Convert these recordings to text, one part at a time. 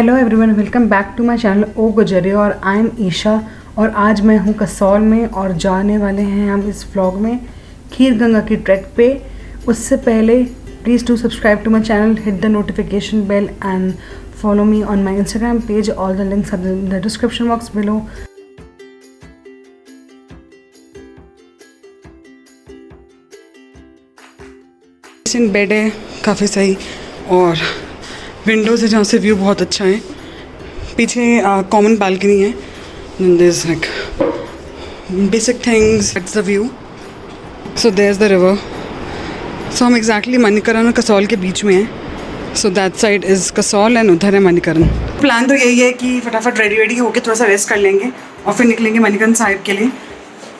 Hello everyone, welcome back to my channel O Gujariya और I am Isha. और आज मैं हूँ कसौल में और जाने वाले हैं हम इस व्लॉग में खीर गंगा की ट्रैक पे। उससे पहले please do subscribe to my channel, hit the notification bell and follow me on my Instagram page. All the links are in the description box below. Bed है काफ़ी सही और विंडो से जहाँ से व्यू बहुत अच्छा है। पीछे कॉमन बालकनी है। This like basic things, that's the view. So there is the river. So हम एग्जैक्टली मणिकरण और कसौल के बीच में हैं। So that side is Kasol and उधर है मणिकरण। प्लान तो यही है कि फटाफट रेडी होकर थोड़ा सा रेस्ट कर लेंगे और फिर निकलेंगे मणिकरण साहिब के लिए।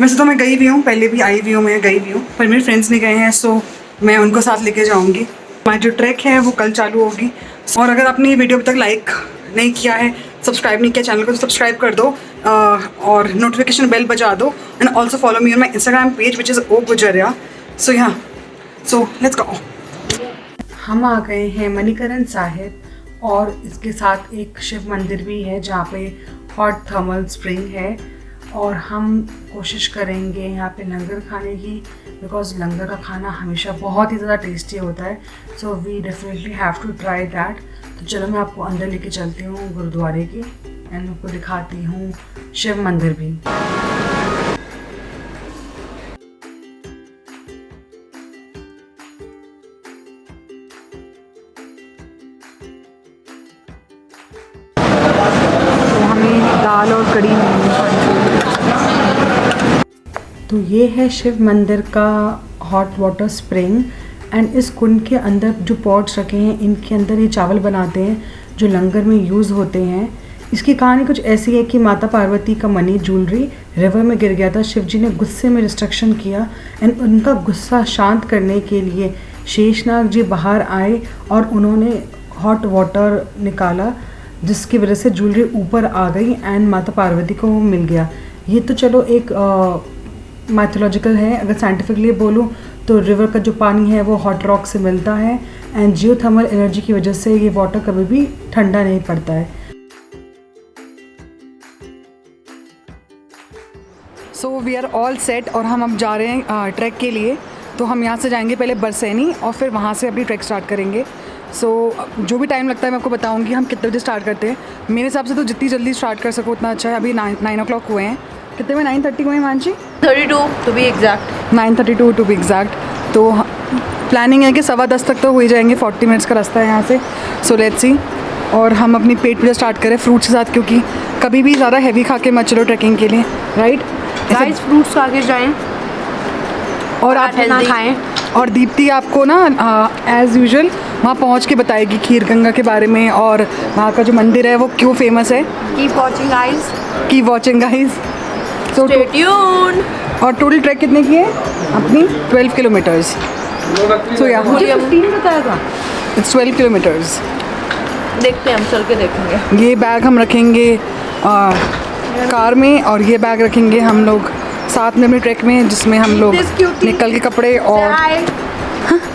वैसे तो मैं गई भी हूँ, पहले भी आई भी हूँ, मैं गई भी हूँ, पर मेरे फ्रेंड्स नहीं गए हैं, सो मैं उनको साथ लेके जाऊँगी। हमारी जो ट्रैक है वो कल चालू होगी। और अगर आपने ये वीडियो अभी तक लाइक नहीं किया है, सब्सक्राइब नहीं किया चैनल को, तो सब्सक्राइब कर दो और नोटिफिकेशन बेल बजा दो and also follow me on my Instagram page which is O Gujariya. So let's go. हम आ गए हैं मणिकरण साहिब और इसके साथ एक शिव मंदिर भी है जहाँ पे हॉट थर्मल स्प्रिंग है। और हम कोशिश करेंगे यहाँ पे लंगर खाने की, बिकॉज लंगर का खाना हमेशा बहुत ही ज़्यादा टेस्टी होता है। So we definitely have to try that. तो चलो मैं आपको अंदर लेके चलती हूँ गुरुद्वारे की एंड आपको दिखाती हूँ शिव मंदिर भी। तो हमें दाल और कड़ी तो ये है शिव मंदिर का हॉट वाटर स्प्रिंग एंड इस कुंड के अंदर जो पॉट्स रखे हैं इनके अंदर ये चावल बनाते हैं जो लंगर में यूज़ होते हैं। इसकी कहानी कुछ ऐसी है कि माता पार्वती का मनी ज्वेलरी रिवर में गिर गया था। शिव जी ने गुस्से में डिस्ट्रक्शन किया एंड उनका गुस्सा शांत करने के लिए शेषनाग जी बाहर आए और उन्होंने हॉट वाटर निकाला, जिसकी वजह से ज्वेलरी ऊपर आ गई एंड माता पार्वती को वो मिल गया। ये तो चलो एक मैथोलॉजिकल है। अगर साइंटिफिकली बोलूँ तो रिवर का जो पानी है वो हॉट रॉक से मिलता है एंड जियोथर्मल एनर्जी की वजह से ये वाटर कभी भी ठंडा नहीं पड़ता है। So we are all set और हम अब जा रहे हैं ट्रैक के लिए। तो हम यहाँ से जाएंगे पहले बरसैनी और फिर वहाँ से अपनी ट्रैक स्टार्ट करेंगे। सो जो भी टाइम लगता है मैं आपको बताऊँगी हम कितने बजे स्टार्ट करते हैं। मेरे हिसाब से तो जितनी जल्दी स्टार्ट कर सको उतना अच्छा है। अभी 9 o'clock हुए हैं। कितने में 9:30 हुए हैं Mansi? 32 to be exact. 9:32 to be exact. तो प्लानिंग है कि 10:15 तक तो हो ही जाएंगे। 40 मिनट्स का रास्ता है यहाँ से। So let's see. और हम अपनी पेट पूजा स्टार्ट करें फ्रूट्स के साथ, क्योंकि कभी भी ज़्यादा हैवी खा के मत चलो ट्रैकिंग के लिए, राइट गाइस? फ्रूट्स खा के जाएँ और आप ना खाएँ। और दीप्ति आपको ना एज़ यूजुअल वहाँ पहुँच के बताएगी खीर गंगा के बारे में और वहाँ का जो मंदिर है वो क्यों फेमस है। Keep watching guys. Keep watching guys. So stay tune. और टोटल ट्रैक कितने की है अपनी? 12 किलोमीटर्स। सो या मुझे 15 बताया था। It's 12 kilometres. देखते हैं, हम चल के देखेंगे। ये बैग हम रखेंगे कार में और ये बैग रखेंगे हम लोग साथ में अपने ट्रैक में, जिसमें हम लोग निकल के कपड़े और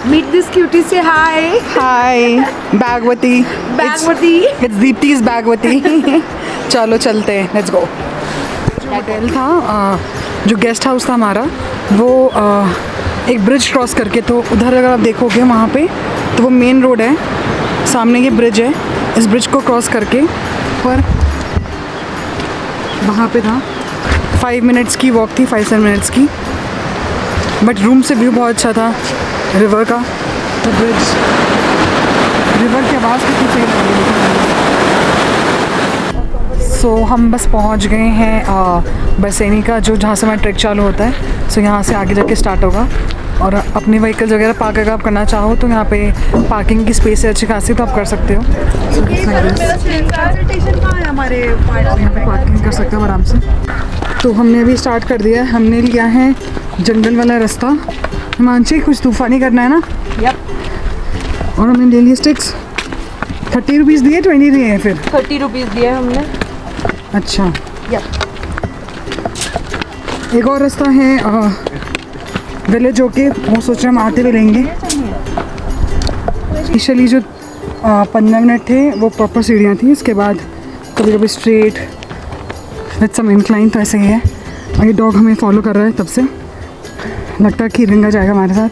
मीट दिस क्यूटी से हाय। हाय बैगवती। इट्स दीप्ति's बैगवती। चलो चलते हैं, लेट्स गो। होटल था जो गेस्ट हाउस था हमारा वो एक ब्रिज क्रॉस करके, तो उधर अगर आप देखोगे वहाँ पे तो वो मेन रोड है, सामने ये ब्रिज है। इस ब्रिज को क्रॉस करके पर वहाँ पे था 5 मिनट्स की वॉक थी, 5-7 मिनट्स की, बट रूम से व्यू बहुत अच्छा था रिवर का। तो ब्रिज रिवर की आवाज़ कितनी सही लग रही है। सो हम बस पहुंच गए हैं बरसैनी का, जो जहाँ से हमारा ट्रैक चालू होता है। सो यहाँ से आगे जाके स्टार्ट होगा और अपनी व्हीकल्स वगैरह पार्क अगर आप करना चाहो तो यहाँ पे पार्किंग की स्पेस है अच्छी खासी, तो आप कर सकते हो। हमारे यहाँ पे पार्किंग कर सकते हो आराम से। तो हमने अभी स्टार्ट कर दिया है। हमने लिया है जंगल वाला रास्ता। हिमांशी कुछ तूफानी करना है ना? यप। और हमने ले लिए स्टिक्स। 30 रुपीज़ दिए, 20 दिए हैं फिर? 30 रुपीज़ दिए हमने। अच्छा। यप। एक और रास्ता है विलेज होके, वो सोच रहे हम आते हुए लेंगे। स्पेशली जो 15 मिनट थे, वो प्रॉपर सीढ़ियाँ थी। उसके बाद कभी कभी स्ट्रेट विद सम इंक्लाइन, तो ऐसे ही है। और ये डॉग हमें फॉलो कर रहा है तब से, लगता है कि रिंगा जाएगा हमारे साथ।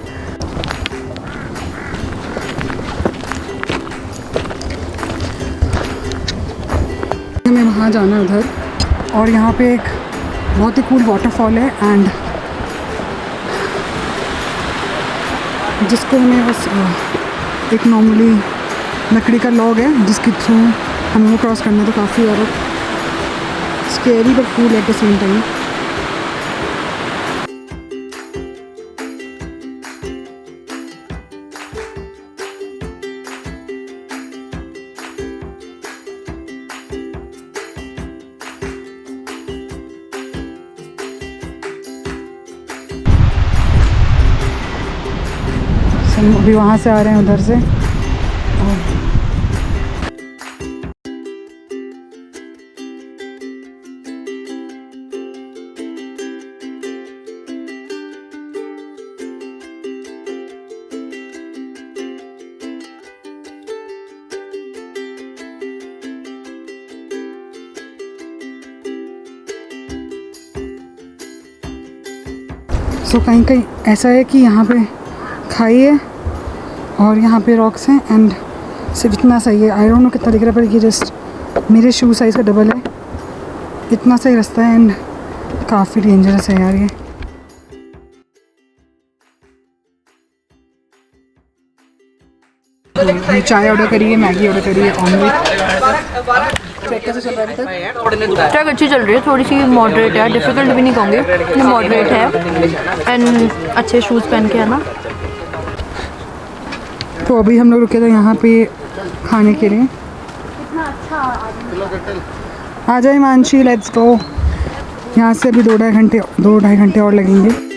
हमें वहाँ जाना है उधर, और यहाँ पे एक बहुत ही कूल वाटरफॉल है, एंड जिसको हमें बस एक नॉर्मली लकड़ी का लॉग है जिसके थ्रू हमें वो क्रॉस करना, तो काफ़ी ज़्यादा scary but cool at the same time. हम अभी वहाँ से आ रहे हैं उधर से, सो कहीं कहीं ऐसा है कि यहाँ पे खाई है और यहाँ पे रॉक्स हैं, एंड सिर्फ इतना सही है। आई डोंट नो कितना दिख रहा है, पर ये जस्ट मेरे शू साइज़ का डबल है। इतना सही रास्ता है, एंड काफ़ी डेंजरस है यार ये। चाय ऑर्डर करी है, मैगी ऑर्डर करी है, ऑमलेट। कैसे चल रहा है अभी तक? ट्रैक अच्छी चल रही है, थोड़ी सी मॉडरेट है, डिफिकल्ट भी नहीं कहूँगी, मॉडरेट है। एंड अच्छे शूज़ पहन के है ना। तो अभी हम लोग रुके थे यहाँ पे खाने के लिए। आ जाए मानसी, लेट्स गो। यहाँ से अभी 2-2.5 घंटे और लगेंगे।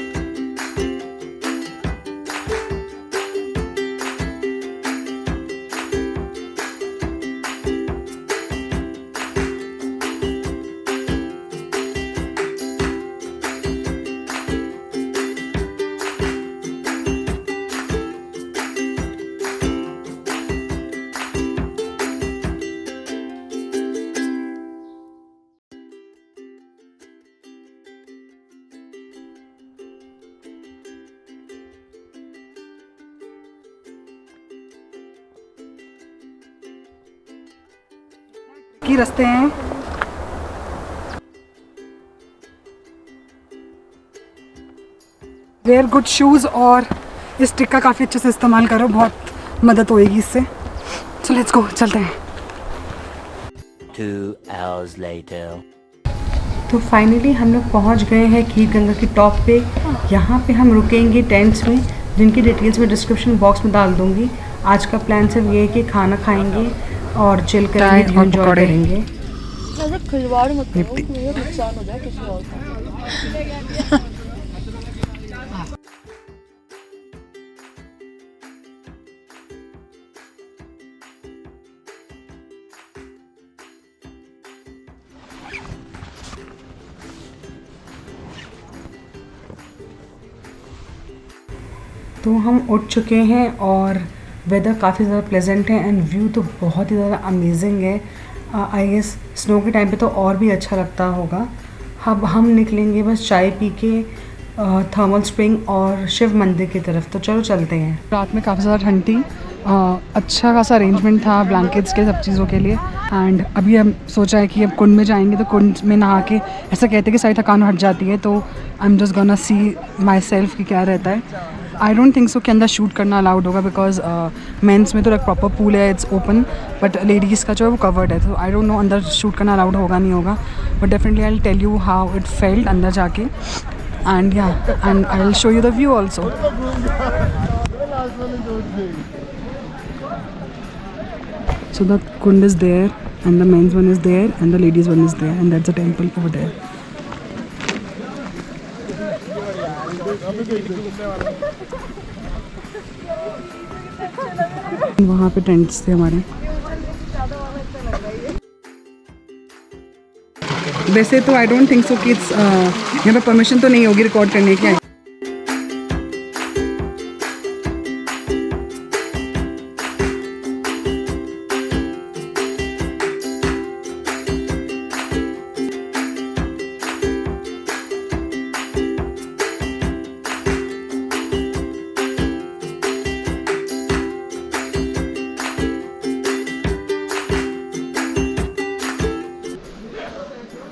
की रास्ते हैं, वेयर गुड शूज़, और इस ट्रिक का काफ़ी अच्छे से इस्तेमाल करो, बहुत मदद होएगी इससे। सो लेट्स गो, चलते हैं। 2 hours later. तो फाइनली हम लोग पहुंच गए हैं खीर गंगा की टॉप पे। यहाँ पे हम रुकेंगे टेंट्स में, जिनकी डिटेल्स मैं डिस्क्रिप्शन बॉक्स में डाल दूँगी। आज का प्लान सिर्फ ये है कि खाना खाएंगे और चिल करेंगे, एंजॉय करेंगे। खिलवाड़ मत करो, नुकसान हो जाए किसी और का। तो हम उठ चुके हैं और वेदर काफ़ी ज़्यादा प्लेजेंट है, एंड व्यू तो बहुत ही ज़्यादा अमेजिंग है। आई गेस स्नो के टाइम पे तो और भी अच्छा लगता होगा। अब हम निकलेंगे बस चाय पी के थर्मल स्प्रिंग और शिव मंदिर की तरफ। तो चलो चलते हैं। रात में काफ़ी ज़्यादा ठंड थी, अच्छा खासा अरेंजमेंट था ब्लैंकेट्स के, सब चीज़ों के लिए। एंड अभी हम सोचा है कि अब कुंड में जाएंगे, तो कुंड में नहा के ऐसा कहते हैं कि सारी थकान हट जाती है। तो I am just gonna see my self कि क्या रहता है। आई डोंट थिंक सो कि अंदर शूट करना अलाउड होगा, बिकॉज मेंस में तो एक प्रॉपर पूल है, इट्स ओपन, बट लेडीज़ का जो है वो कवर्ड है। तो आई डोंट नो अंदर शूट करना अलाउड होगा नहीं होगा, but definitely I will tell you how it felt अंदर जाके, and yeah and I will show you the view also. So the kund is there, and the men's one is there, and the ladies one is there, and that's a temple over there. वहाँ पे tents थे हमारे। वैसे तो I don't think so कि it's यहाँ पे permission तो नहीं होगी रिकॉर्ड करने की।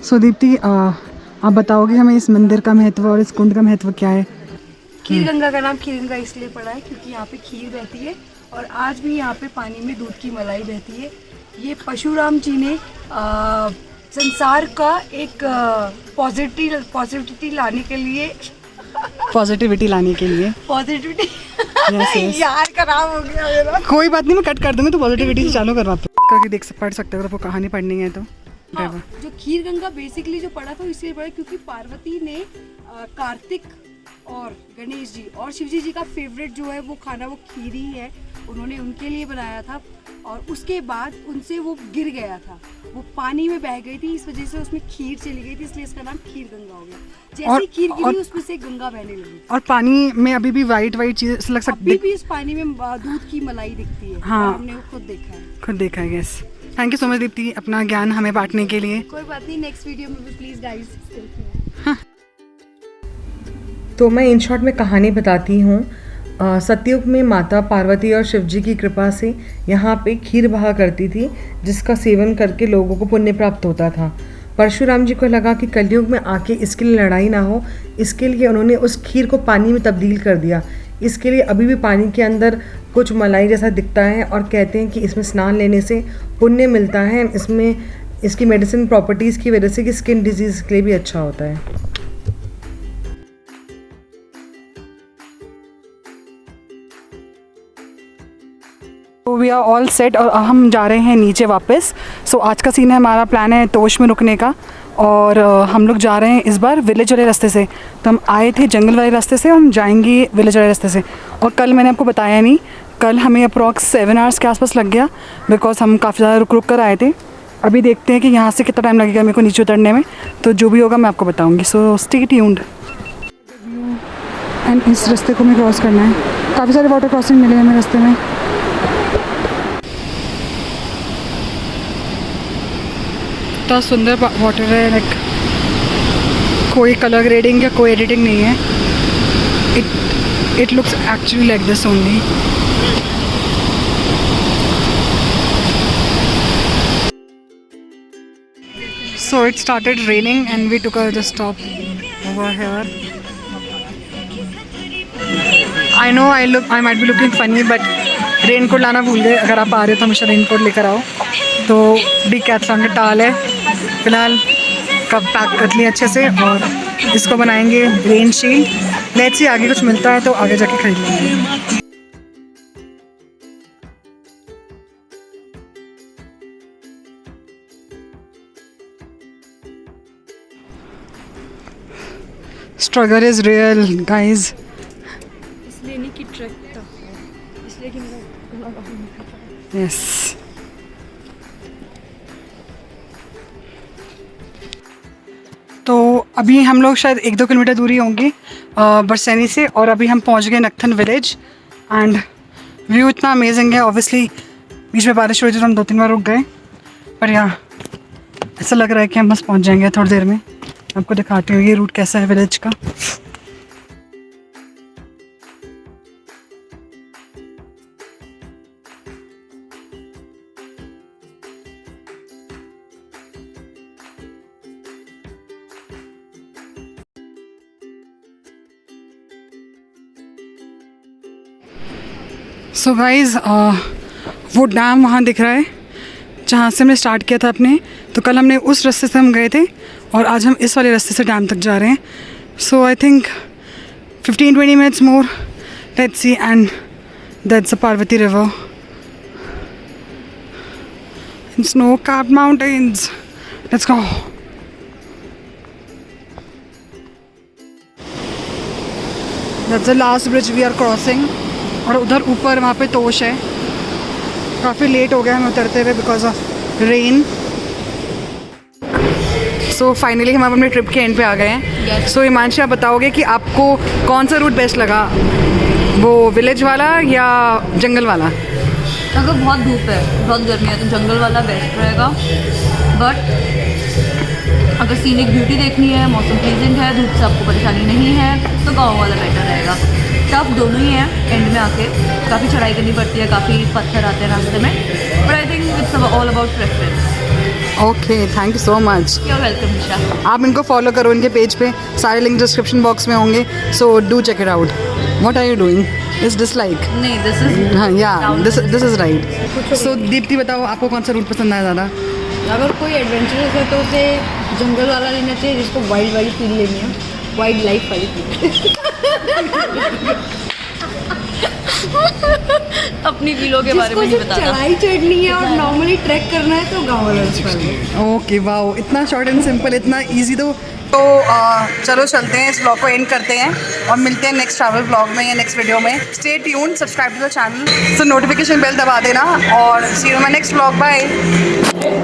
सो दीप्ति आप बताओगे हमें इस मंदिर का महत्व और इस कुंड का महत्व क्या है? खीर गंगा का नाम खीर गंगा इसलिए पड़ा है क्योंकि यहाँ पे खीर बहती है और आज भी यहाँ पे पानी में दूध की मलाई बहती है। ये परशुराम जी ने संसार का एक पॉजिटिविटी लाने के लिए पॉजिटिविटी लाने के लिए पॉजिटिविटी Yes, yes. यार खराब हो गया मेरा। कोई बात नहीं, मैं कट कर दूँगी तो पॉजिटिविटी से चालू करवा करके देख पढ़ सकते हो अगर आपको कहानी पढ़नी है तो। हाँ, जो खीर गंगा बेसिकली जो पड़ा था इसलिए पड़ा क्योंकि पार्वती ने कार्तिक और गणेश जी और शिव जी का फेवरेट जो है वो खाना वो खीर ही है, उन्होंने उनके लिए बनाया था और उसके बाद उनसे वो गिर गया था, वो पानी में बह गई थी, इस वजह से उसमें खीर चली गई थी, इसलिए इसका नाम खीर गंगा हो गया। जैसे खीर गिरी उसमें से गंगा बहने लगी। और पानी में अभी भी वाइट चीज़ लग सकती है, अभी भी इस पानी में दूध की मलाई दिखती है। हाँ, हमने वो खुद देखा है। Yes. Thank you so much Deepti अपना ज्ञान हमें बांटने के लिए। कोई बात नहीं, नेक्स्ट वीडियो में भी प्लीज गाइस। तो मैं इन शॉर्ट में कहानी बताती हूँ। सतयुग में माता पार्वती और शिव जी की कृपा से यहाँ पे खीर बहा करती थी, जिसका सेवन करके लोगों को पुण्य प्राप्त होता था। परशुराम जी को लगा कि कलयुग में आके इसके लिए लड़ाई ना हो, इसके लिए उन्होंने उस खीर को पानी में तब्दील कर दिया। इसके लिए अभी भी पानी के अंदर कुछ मलाई जैसा दिखता है और कहते हैं कि इसमें स्नान लेने से पुण्य मिलता है। इसमें इसकी मेडिसिन प्रॉपर्टीज़ की वजह से कि स्किन डिजीज़ के लिए भी अच्छा होता है। तो वी आर ऑल सेट और हम जा रहे हैं नीचे वापस। सो आज का सीन है, हमारा प्लान है तोश में रुकने का और हम लोग जा रहे हैं इस बार विलेज वाले रास्ते से। तो हम आए थे जंगल वाले रास्ते से, हम जाएंगे विलेज वाले रास्ते से। और कल मैंने आपको बताया नहीं, कल हमें अप्रॉक्स 7 आवर्स के आसपास लग गया बिकॉज हम काफ़ी ज़्यादा रुक कर आए थे। अभी देखते हैं कि यहाँ से कितना टाइम लगेगा मेरे को नीचे उतरने में, तो जो भी होगा मैं आपको बताऊँगी। So stay tuned. एंड इस रास्ते को हमें क्रॉस करना है, काफ़ी सारे वाटर क्रॉसिंग मिले हैं हमें रास्ते में। इतना सुंदर वाटर है, लाइक कोई कलर ग्रेडिंग या कोई एडिटिंग नहीं है। It looks actually like this only. So it started raining and we took a stop over here. I know I might be looking funny but raincoat लाना भूल गए। अगर आप आ रहे हो तो हमेशा रेनकोट लेकर आओ। तो डिकैथलॉन के टाल है फिलहाल, कब पैक कर लिए अच्छे से और इसको बनाएंगे रेन शील्ड। लेट्स सी आगे कुछ मिलता है तो आगे जाके खरीद लेंगे। Struggle is real, guys. इसलिए नहीं कि ट्रक था, इसलिए कि Yes. तो अभी हम लोग शायद 1-2 किलोमीटर दूरी होंगे बरसैनी से और अभी हम पहुंच गए नक्थन विलेज। एंड व्यू इतना अमेजिंग है। ऑब्वियसली बीच में बारिश हुई थी तो हम 2-3 बार रुक गए, पर यहाँ ऐसा लग रहा है कि हम बस पहुंच जाएंगे थोड़ी देर में। आपको दिखाती हूँ ये रूट कैसा है विलेज का। सो गाइज वो डैम वहाँ दिख रहा है जहाँ से हमने स्टार्ट किया था अपने। तो कल हमने उस रास्ते से हम गए थे और आज हम इस वाले रास्ते से डैम तक जा रहे हैं। सो I think 15-20 minutes more, let's see, and that's the Parvati river and snow-capped mountains. Let's go. That's the last bridge we are crossing. और उधर ऊपर वहाँ पे तोश है। काफ़ी लेट हो गया हमें उतरते हुए because of rain. So finally हम अपने ट्रिप के एंड पे आ गए हैं। सो हिमांशी, आप बताओगे कि आपको कौन सा रूट बेस्ट लगा, वो विलेज वाला या जंगल वाला? अगर बहुत धूप है, बहुत गर्मी है तो जंगल वाला बेस्ट रहेगा, बट अगर सीनिक ब्यूटी देखनी है, मौसम प्लीजेंट है, धूप से आपको परेशानी नहीं है तो गाँव वाला बेटर रहेगा। टफ दोनों ही हैं, एंड में आके काफ़ी चढ़ाई करनी पड़ती है, काफ़ी पत्थर आते हैं रास्ते में, but I think it's all about preference. Okay, thank you so much. You are welcome Nisha. आप इनको फॉलो करो इनके पेज पे, सारे लिंक डिस्क्रिप्शन बॉक्स में होंगे, so do check it out. What are you doing? Is dislike? नहीं, this is हाँ yeah, this is right. So Deepti बताओ, आपको कौन सा रूट पसंद आया ज़्यादा? अगर कोई एडवेंचरस है तो उसे जंगल वाला लेना चाहिए, जिसको वाइल्ड वाली फील लेनी है, वाइल्ड लाइफ वाली फील। अपनी फीलों के बारे में नहीं जिसको बताना। चढ़ाई चढ़नी है और नॉर्मली ट्रैक करना है तो गाँव वाला रास्ता। ओके, वाओ, इतना शॉर्ट एंड सिंपल, इतना इजी। तो चलो चलते हैं, इस ब्लॉग को एंड करते हैं और मिलते हैं नेक्स्ट ट्रैवल ब्लॉग में या नेक्स्ट वीडियो में। Stay tuned, subscribe to the channel, so notification bell दबा देना और see you in my next blog. Bye.